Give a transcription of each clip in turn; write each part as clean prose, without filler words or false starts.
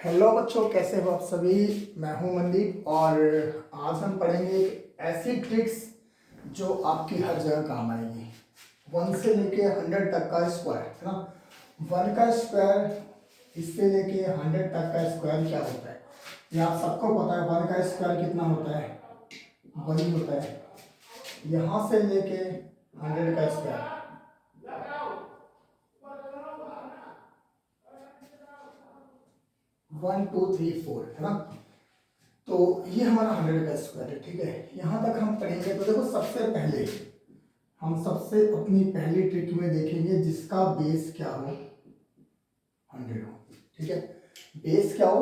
Hello बच्चों, कैसे हो आप सभी। मैं हूं मनदीप और आज हम पढ़ेंगे एक ऐसी ट्रिक्स जो आपकी हर जगह काम आएगी। 1 से लेके 100 तक का स्क्वायर है ना। 1 का स्क्वायर इससे लेके 100 तक का स्क्वायर क्या होता है, ये आप सबको पता है। 1 का स्क्वायर कितना होता है, 1 ही होता है। यहाँ से लेके 100 का स्क्वायर 1 2 3 4 है ना। तो ये हमारा 100 का स्क्वायर है, ठीक है। यहाँ तक हम पढ़ेंगे तो देखो, सबसे अपनी पहली ट्रिक में देखेंगे जिसका बेस क्या हो, 100 हो, ठीक है। बेस क्या हो,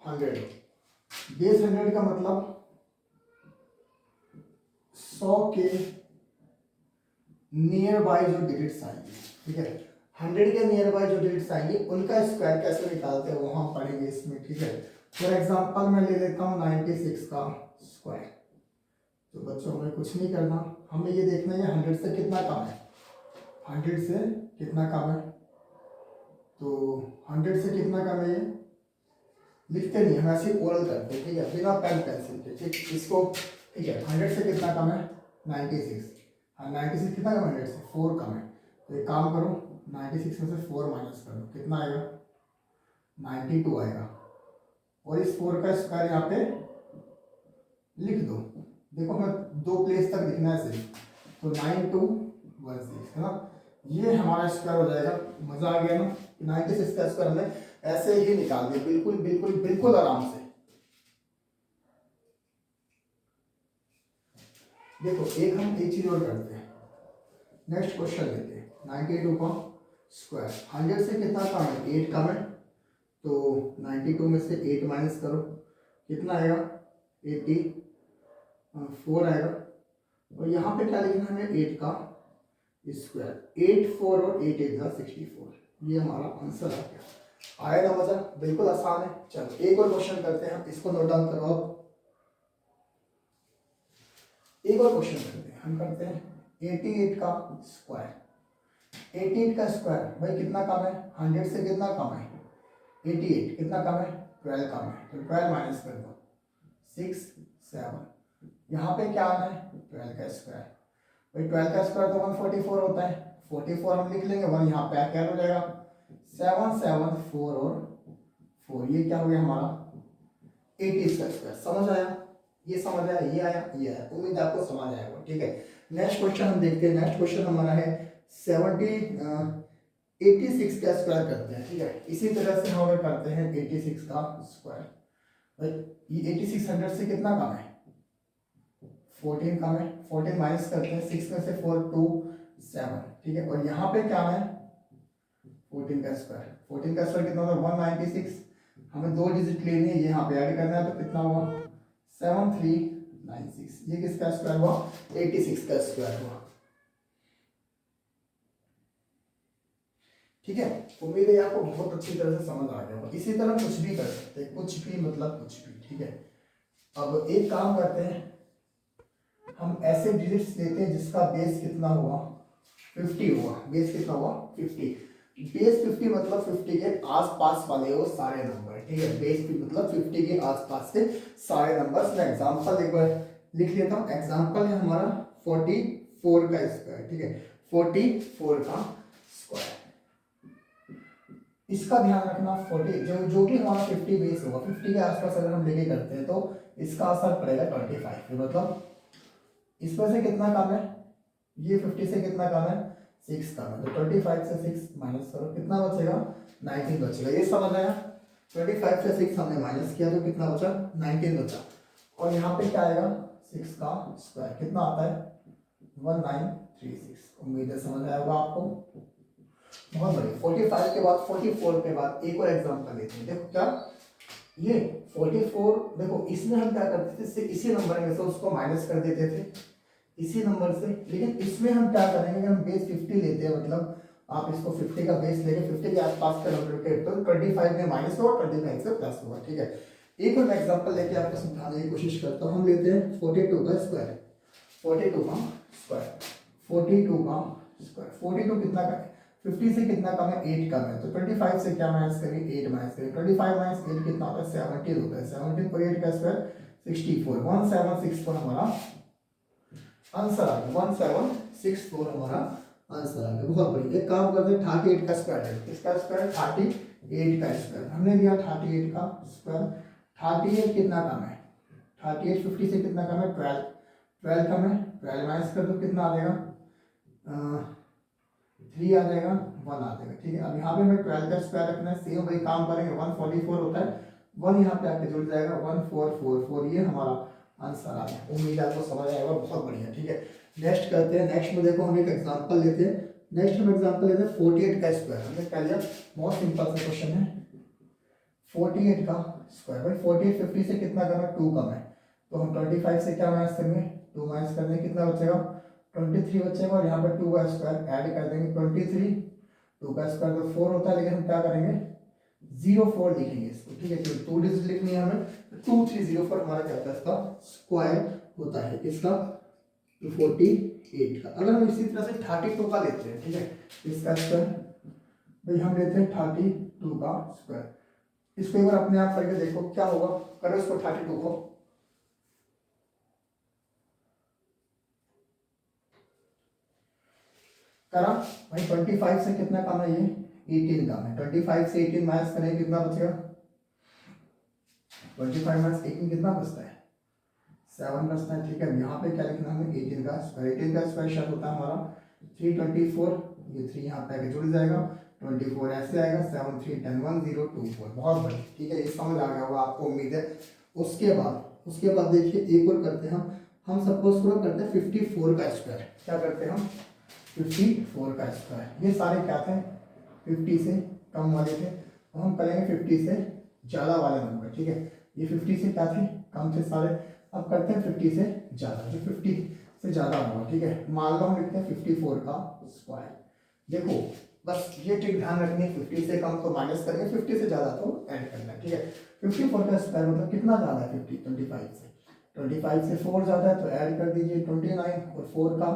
100 हो। बेस 100 का मतलब 100 के नियर बाय जो डिजिट्स आएंगे, ठीक है। 100 के नियर बाय जो डिजिट्स आएंगे उनका स्क्वायर कैसे निकालते हैं वो हम पढ़ेंगे इसमें, ठीक है। फॉर एग्जांपल मैं ले लेता हूँ 96 का स्क्वायर। तो बच्चों हमें कुछ नहीं करना, हमें ये देखना है 100 से कितना कम है, 100 से कितना कम है। तो 100 से कितना कम है ये लिखते नहीं, हम ऐसे ओरल करते हैं, ठीक है, बिना पेन पेंसिल के, ठीक। इसको ठीक है, 100 से कितना कम है 96। हाँ, 96 कितना कम है 100 से, 4 कम है। तो एक काम करो, 96 में से 4 माइनस कर दो, कितना आएगा 92 आएगा। और इस 4 का स्क्वायर यहाँ पे लिख दो। देखो हमें 2 प्लेस तक लिखना है सिर्फ, तो 9216 है ना। ये हमारा स्क्वायर हो जाएगा। मजा आ गया ना। 96 का स्क्वायर हमने ऐसे ही निकाल दिया, बिल्कुल बिल्कुल बिल्कुल आराम से। देखो एक चीज और करते हैं, नेक्स्ट क्वेश्चन लेते हैं। 92 का स्क्वायर 100 से कितना कम है, 8 कम है। तो 92 में से 8 माइनस करो, कितना आएगा 84 आएगा। और यहाँ पे क्या लिखना है हमें, 8 का स्क्वायर। 8 4 और 8 8 जा 64। ये हमारा आंसर आ गया। आया ना मजा, बिल्कुल आसान है। चलो एक और क्वेश्चन करते हैं, इसको नोट डाउन करो आप। एक और क्वेश्चन करते हैं, हम करते हैं 88 का स्क्वायर। 88 का स्क्वायर भाई कितना कम है, 100 से कितना कम है 88, कितना कम है 12 कम है। तो 12 माइनस कर दो, 6 7। यहाँ पे क्या आना है 12 का स्क्वायर। भाई 12 का स्क्वायर तो 144 होता है, 44 हम लिख लेंगे, 1 यहाँ पे क्या हो जाएगा 7 7 4 और 4। ये क्या हो गया हमारा 80 का स्क्वायर। समझ आया, ये समझ आया, ये आया, ये आया। उम्मीद है आपको समझ आएगा, ठीक है। नेक्स्ट क्वेश्चन हम देखते हैं। नेक्स्ट क्वेश्चन हमारा है 86 का स्क्वायर करते हैं, ठीक है। इसी तरह से हम करते हैं 86 का स्क्वायर। भाई ये 86 100 से कितना कम है 14 कम है। 14 माइनस करते हैं, 6 में से 4 2 7, ठीक है। और यहाँ पे क्या है 14 का स्क्वायर। 14 का स्क्वायर कितना होगा 196। हमें 2 डिजिट लेनी है, ये यहाँ पे ऐड करना है, तो कितना हुआ 7396। ये किसका स्क्वायर हुआ 86 का स्क्वायर हुआ, ठीक है। उम्मीद है आपको बहुत अच्छी तरह से समझ आ गया होगा। इसी तरह कुछ भी कर सकते हैं, कुछ भी मतलब कुछ भी, ठीक है। अब एक काम करते हैं, हम ऐसे डिजिट्स लेते हैं जिसका बेस कितना हुआ 50 हुआ। बेस कितना हुआ 50। बेस 50 मतलब 50 के आसपास वाले वो सारे नंबर, ठीक है। बेस 50 मतलब 50 के आसपास से सारे नंबर। मैं एग्जांपल एक बार लिख लेता हूँ। एग्जांपल है हमारा 44 का स्क्वायर, ठीक है। 44 का स्क्वायर, इसका ध्यान रखना। 40 जो भी हमारा 50 बेस होगा, 50 के आसपास अगर हम लेके करते हैं तो इसका असर पड़ेगा 25 पे। मतलब इसमें से कितना कम है, ये 50 से कितना कम है 6 कम है। तो 25 से 6 माइनस करो, कितना बचेगा 19 बचेगा। ये समझ आया। 25 से 6 हमने माइनस किया तो कितना बचा 19 बचा। और यहाँ पे क्या आएगा 6 का स्क्वायर कितना आता है 1936। उम्मीद है समझ आया होगा आपको। बहुत बढ़िया। 45 के बाद 44 के बाद एक और एग्जांपल लेते हैं। देखो क्या ये 44, देखो इसमें हम क्या करते थे, इसी नंबर में से उसको माइनस कर देते थे इसी नंबर से। लेकिन इसमें हम क्या करेंगे, हम बेस 50 लेते हैं, मतलब आप इसको 50 का बेस लेके 50 के आसपास का नंबर के तो 25 में माइनस होगा, 25 से प्लस होगा, ठीक है। एक और एग्जांपल लेके आपको समझाने की कोशिश करता हूँ। हम लेते हैं 42 का स्क्वायर। 42 का स्क्वायर 42 का स्क्वायर 42 कितना का है 50 से कितना कम है, 8 कम है, तो 25 से क्या माइनस करेंगे, 8 माइनस करेंगे। 25 माइनस 8 कितना होता है, 17 होता है। 17 पर 8 का स्क्वायर 64, 1764 हमारा आंसर आ गया। 1764 हमारा आंसर आ गया। बहुत बढ़िया। एक काम करते हैं, 38 का स्क्वायर है, इसका स्क्वायर 38 का स्क्वायर हमने लिया, 38 का स्क्वायर। 38 कितना कम है, 38 50 से कितना कम है, 12, 12 कम है, 12 माइनस कर दो कितना आ जाएगा, 3 आ जाएगा, 1 आ जाएगा। ठीक है, अब यहाँ पे हमें 12 का स्क्वायर रखना है, सेम वही काम करेंगे, 144 होता है, 1 यहाँ पे आके जुड़ जाएगा, 1444, ये हमारा आंसर आ गया। उम्मीद है आपको समझ आएगा, बहुत बढ़िया। ठीक है, नेक्स्ट करते हैं। नेक्स्ट में देखो हम एक एग्जांपल लेते हैं। नेक्स्ट हम एग्जांपल लेते हैं 48 का स्क्वायर। हमने कह लिया बहुत सिंपल सा क्वेश्चन है, 48 का स्क्वायर। भाई 48 50 से कितना कम है, 2 कम है, तो हम 25 से क्या माइनस करेंगे, 2 माइनस कर देंगे, कितना बचेगा, 23 बचेगा, और यहाँ पर 2 का स्क्वायर ऐड कर देंगे, 23, 2 का स्क्वायर तो 4 होता है, लेकिन हम क्या करेंगे, 04 लिखेंगे इसको। ठीक है, तो 2 डिजिट लिखनी है हमें, 2304 हमारा क्या होता है, इसका स्क्वायर होता है, इसका 48 का। अगर हम इसी तरह से 32 का लेते हैं, ठीक है, इसका स्क्वायर भाई हम लेते हैं 32 का स्क्वायर। इसको एक बार अपने आप करके देखो क्या होगा, करो इसको 32 को, करा भाई 25 से कितना कम है, ये 18 कम है, 25 से 18 माइनस करें कितना बचेगा, 25 माइनस 18 कितना बचता है, 7 बचता है। ठीक है, यहाँ पे क्या लिखना है, 18 का स्क्वायर। 18 का स्क्वायर शब्द होता है हमारा 324, ये 3 यहाँ पे आके जुड़ जाएगा, 24 ऐसे आएगा, 7 3 10 1024। बहुत बढ़िया। ठीक है, ये समझ आ गया होगा आपको, उम्मीद है। उसके बाद देखिए एक और करते हैं हम सपोज करो करते हैं 54 का स्क्वायर। क्या करते हैं हम, 54 का स्क्वायर। ये सारे क्या थे, 50 से कम वाले थे, तो हम करेंगे 50 से ज़्यादा वाले नंबर। ठीक है, ये 50 से क्या थे, कम थे सारे, अब करते हैं 50 से ज़्यादा, जो 50 से ज़्यादा होगा। ठीक है, मान लो हम लिखते हैं 54 का स्क्वायर। देखो बस ये ट्रिक ध्यान रखनी है, 50 से कम तो माइनस करेंगे, 50 से ज़्यादा तो ऐड करना है। ठीक है, 54 का स्क्वायर मतलब कितना ज़्यादा है, 50 25 से 4 ज़्यादा है, तो ऐड कर दीजिए 29, और 4 का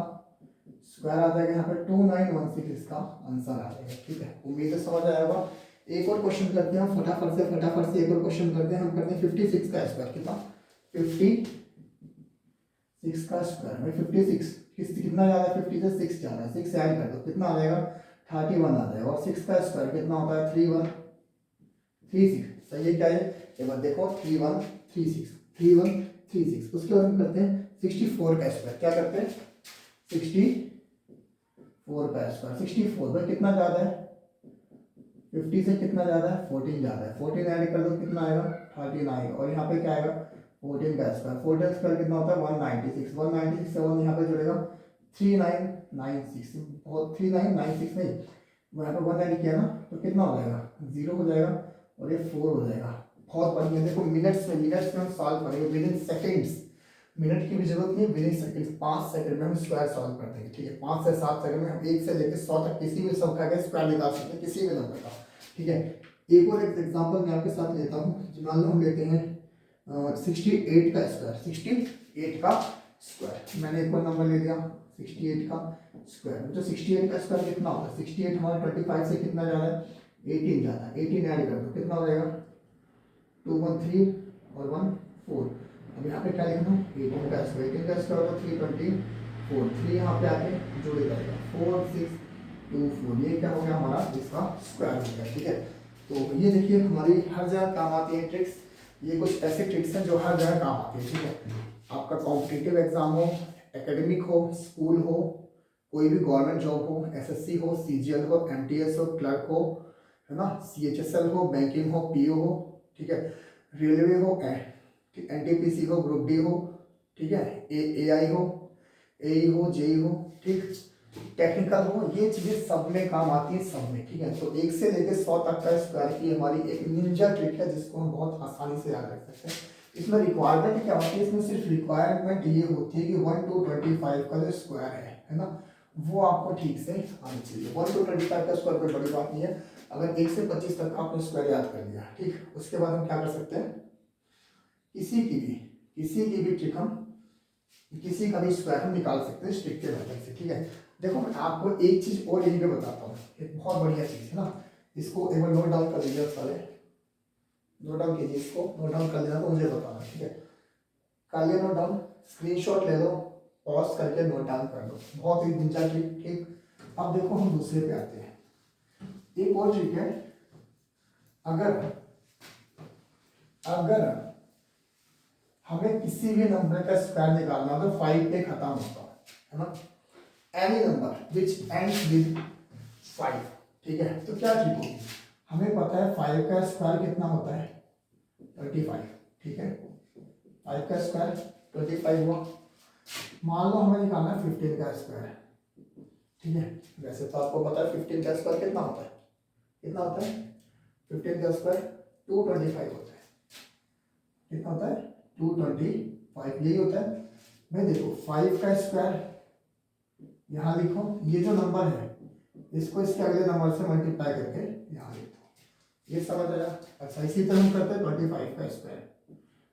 स्क्वायर आ जाएगा यहाँ पे 2916, इसका आंसर आ जाएगा। ठीक है, उम्मीद है समझ आया होगा। एक और क्वेश्चन करते हैं हम फटाफट से एक और क्वेश्चन करते हैं। हम करते हैं 56 का स्क्वायर। कितना, 56 का स्क्वायर में 56 कितना ज़्यादा है, 50 से 6 ज़्यादा है, 6 ऐड कर दो कितना आ जाएगा, 31 आ जाएगा, और 6 का स्क्वायर कितना होता है, 3136। सही है, क्या है, एक बार देखो 3136। उसके बाद हम करते हैं 64 का स्क्वायर। क्या करते हैं, 64 का स्क्वायर। 64 में कितना ज़्यादा है, 50 से कितना ज़्यादा है, 14 ज़्यादा है, 14 ऐड कर दो कितना आएगा, 13 आएगा, और यहाँ पे क्या आएगा, 14 का स्क्वायर। 14 स्क्वायर कितना होता है, 196, 196 से 1 यहाँ पे जुड़ेगा 3996, और 3996 नहीं, यहाँ पे 1 ऐड किया ना, तो कितना हो जाएगा, 0 हो जाएगा, और ये 4 हो जाएगा। बहुत बढ़िया। देखो मिनट्स में हम सॉल्व करेंगे, विद इन सेकेंड्स, मिनट की भी जरूरत नहीं है, विद इन सेकंड, 5 सेकंड में हम स्क्वायर सॉल्व कर देंगे। ठीक है, 5 से 7 सेकंड में हम 1 से लेकर 100 तक किसी भी संख्या का स्क्वायर निकाल सकते हैं, किसी भी नंबर का। ठीक है, एक और एग्जांपल मैं आपके साथ लेता हूँ। मान लो हम लेते हैं 68 का स्क्वायर। 68 का स्क्वायर, मैंने एक और नंबर ले लिया 68 का स्क्वायर। तो 68 का स्क्वायर कितना होगा, 68 हमारा 25 से कितना ज़्यादा है, 18 ज़्यादा है, 18 ऐड कर दो कितना हो जाएगा, 213 और 14। अब यहाँ पे क्या लिखना है, 18 का स्क्वायर। 18 का स्क्वायर होगा 324, 3 यहाँ पे आके जुड़ जाएगा, 4624। ये क्या हो गया हमारा, इसका स्क्वायर हो गया। ठीक है, तो ये देखिए हमारी हर जगह काम आती है ट्रिक्स। ये कुछ ऐसे ट्रिक्स हैं जो हर जगह काम आती है। ठीक है, आपका कॉम्पिटिटिव एग्जाम हो, एकेडमिक हो, स्कूल हो, कोई भी गवर्नमेंट जॉब हो, एसएससी हो, सीजीएल हो, एमटीएस हो, क्लर्क हो, है ना, सीएचएसएल हो, बैंकिंग हो, पीओ हो, ठीक है, रेलवे हो, एनटीपीसी हो, ग्रुप डी हो, ठीक है, एआई हो, एई हो, जेई हो, ठीक, टेक्निकल हो, ये चीज़ें सब में काम आती है, सब में। ठीक है, तो 1 से लेकर 100 तक का स्क्वायर की हमारी एक निंजा ट्रिक है, जिसको हम बहुत आसानी से याद रख सकते हैं। इसमें रिक्वायरमेंट क्या होती है, इसमें सिर्फ रिक्वायरमेंट ये होती है कि 1 to 25 का जो स्क्वायर है ना, वो आपको ठीक से आना चाहिए। 1 to 25 का स्क्वायर कोई बड़ी बात नहीं है, अगर 1 से 25 तक का आपने स्क्वायर याद कर लिया, ठीक, उसके बाद हम क्या कर सकते हैं, किसी की भी ट्रिक हम, किसी का भी स्क्वायर हम निकाल सकते हैं इस ट्रिक के मदद से। ठीक है, देखो मैं आपको एक चीज और यहीं पे बताता हूँ, एक बहुत बढ़िया चीज है ना, इसको एक बार नोट डाउन कर लीजिए सारे, नोट डाउन कीजिए, इसको नोट डाउन कर लेना तो मुझे बताना, ठीक है। कर लिया नोट डाउन, स्क्रीनशॉट ले लो, पॉज करके नोट डाउन कर लो, बहुत ही दिलचस्प ट्रिक, ठीक। अब देखो हम दूसरे पे आते हैं, एक और ट्रिक है, अगर अगर हमें किसी भी नंबर का स्क्वायर निकालना हो तो 5 पे खत्म होता है ना, any number which ends with 5, ठीक है। तो क्या ट्रिक होगी, हमें पता है 5 का स्क्वायर कितना होता है 25, ठीक है, 5 का स्क्वायर 25 हुआ। मान लो हमें निकालना है 15 का स्क्वायर, ठीक है। वैसे तो आपको पता है 15 का स्क्वायर कितना होता है, कितना होता है 15 का स्क्वायर 225 होता है, कितना होता है 225, यही होता है भाई। देखो 5 का स्क्वायर यहाँ लिखो, ये जो नंबर है इसको इसके अगले नंबर से मल्टीप्लाई करके यहाँ लिख दो, ये समझ आया। अच्छा इसी तरह हम करते हैं 25 का स्क्वायर,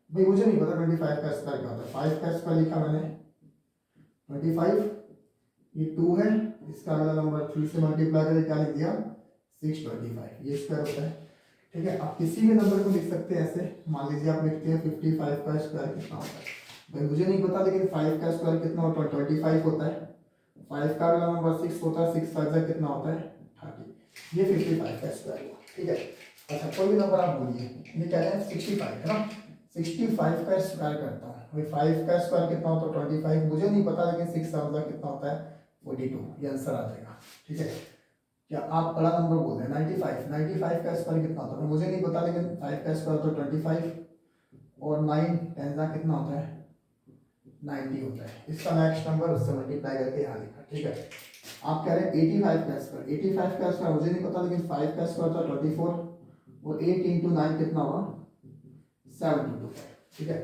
भाई मुझे नहीं पता 25 का स्क्वायर क्या होता है, 5 का स्क्वायर लिखा मैंने 25, ये 2 है, इसका अगला नंबर 3 से मल्टीप्लाई करके क्या लिख दिया 625, ये स्क्वायर होता है, ठीक है। आप किसी भी नंबर को लिख सकते हैं ऐसे, मान लीजिए आप लिखते हैं 55 का स्क्वायर कितना होता है, भाई मुझे नहीं पता, लेकिन 5 का स्क्वायर कितना होता है 25 होता है, 5 का अगला नंबर 6 होता है, 6 5 कितना होता है 30, ये 55 का स्क्वायर हुआ, ठीक है। अच्छा कोई भी नंबर आप बोलिए, ये कह रहे हैं 65 है ना, 65 का स्क्वायर करता हूँ, भाई 5 का स्क्वायर कितना होता है 25, मुझे नहीं पता, लेकिन 6 7 कितना होता है 42, ये आंसर आ जाएगा, ठीक है। क्या आप बड़ा नंबर बोल रहे हैं 95 का स्क्वायर कितना होता है, मुझे नहीं पता, लेकिन 5 का स्क्वायर तो 25 और 9 10 कितना होता है 90 होता है, इसका नेक्स्ट नंबर उससे मल्टीप्लाई करके यहाँ लिखा, ठीक है। आप कह रहे हैं 85 का स्क्वायर, 85 का स्क्वायर मुझे नहीं पता, लेकिन 5 का स्क्वायर था 24 और 8 इंटू 9 कितना हुआ 725, ठीक है।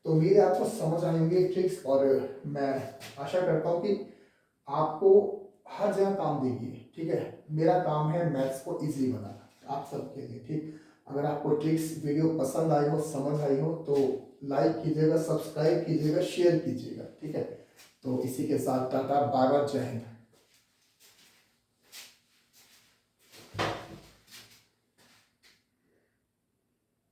तो उम्मीद है आपको समझ आई होंगी ट्रिक्स, और मैं आशा करता हूँ कि आपको हर जगह काम देगी, ठीक है। मेरा काम है मैथ्स को इजीली बनाना आप सबके लिए, ठीक। अगर आपको ट्रिक्स वीडियो पसंद आई हो, समझ आई हो, तो लाइक कीजिएगा, सब्सक्राइब कीजिएगा, शेयर कीजिएगा, ठीक है। तो इसी के साथ टाटा, बाय बाय, जय हिंद।